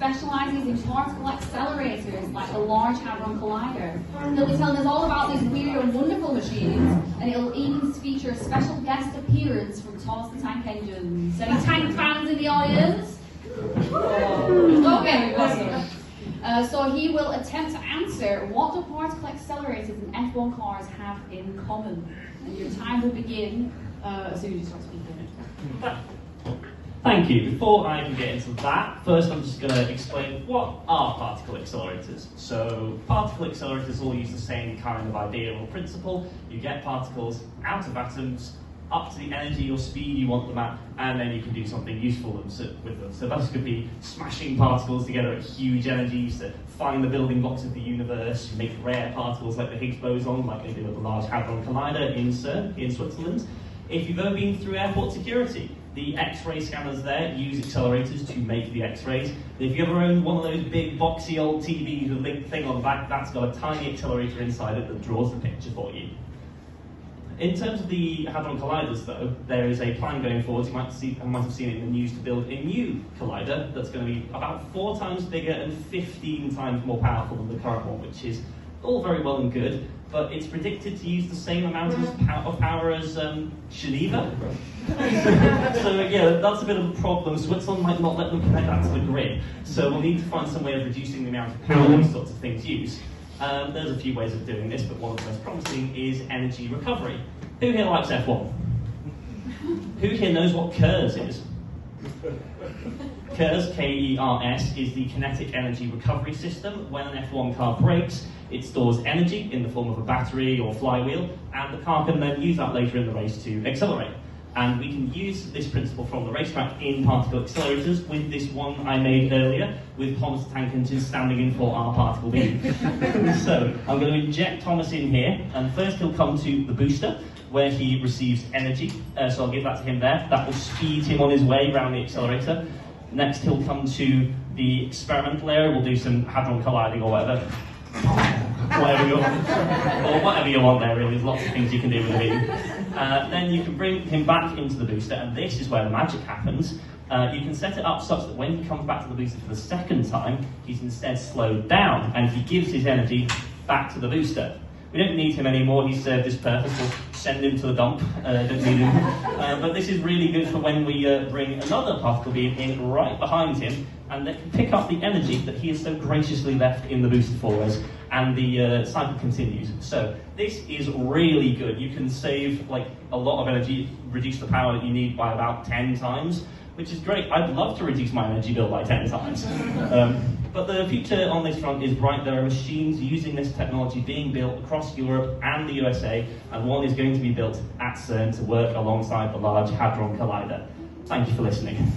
specialises in particle accelerators, like the Large Hadron Collider. He'll be telling us all about these weird and wonderful machines, and it'll even feature a special guest appearance from Thomas the Tank Engines. Any tank fans in the audience? Okay, awesome. So he will attempt to answer, what do particle accelerators and F1 cars have in common? And your time will begin as soon as you start speaking. Thank you. Before I can get into that, first I'm just going to explain what are particle accelerators. So particle accelerators all use the same kind of idea or principle. You get particles out of atoms up to the energy or speed you want them at, and then you can do something useful with them. So that could be smashing particles together at huge energies to find the building blocks of the universe, make rare particles like the Higgs boson, like they do at the Large Hadron Collider in CERN in Switzerland. If you've ever been through airport security, the X-ray scanners there use accelerators to make the X-rays. If you ever owned one of those big boxy old TVs with a big thing on the back, that's got a tiny accelerator inside it that draws the picture for you. In terms of the Hadron Colliders though, there is a plan going forward, you might have seen it in the news, to build a new collider that's going to be about 4 times bigger and 15 times more powerful than the current one, which is all very well and good, but it's predicted to use the same amount of power as Geneva. So yeah, that's a bit of a problem. Switzerland might not let them connect that to the grid, so we'll need to find some way of reducing the amount of power these sorts of things use. There's a few ways of doing this, but one of the most promising is energy recovery. Who here likes F1? Who here knows what KERS is? KERS, K-E-R-S, is the kinetic energy recovery system. When an F1 car breaks, it stores energy in the form of a battery or flywheel, and the car can then use that later in the race to accelerate. And we can use this principle from the racetrack in particle accelerators with this one I made earlier, with Thomas the Tank Engine standing in for our particle beam. So I'm going to inject Thomas in here, and first he'll come to the booster, where he receives energy. So I'll give that to him there. That will speed him on his way around the accelerator. Next he'll come to the experimental area. We'll do some hadron colliding or whatever. Whatever you want. Or whatever you want there, really. There's lots of things you can do with the beam. Then you can bring him back into the booster, and this is where the magic happens. You can set it up such that when he comes back to the booster for the second time, he's instead slowed down, and he gives his energy back to the booster. We don't need him anymore, he's served his purpose, we'll send him to the dump, don't need him. But this is really good for when we bring another particle beam in right behind him, and that can pick up the energy that he has so graciously left in the booster for us, and the cycle continues. So this is really good. You can save like a lot of energy, reduce the power that you need by about 10 times, which is great. I'd love to reduce my energy bill by 10 times. But the future on this front is bright. There are machines using this technology being built across Europe and the USA, and one is going to be built at CERN to work alongside the Large Hadron Collider. Thank you for listening.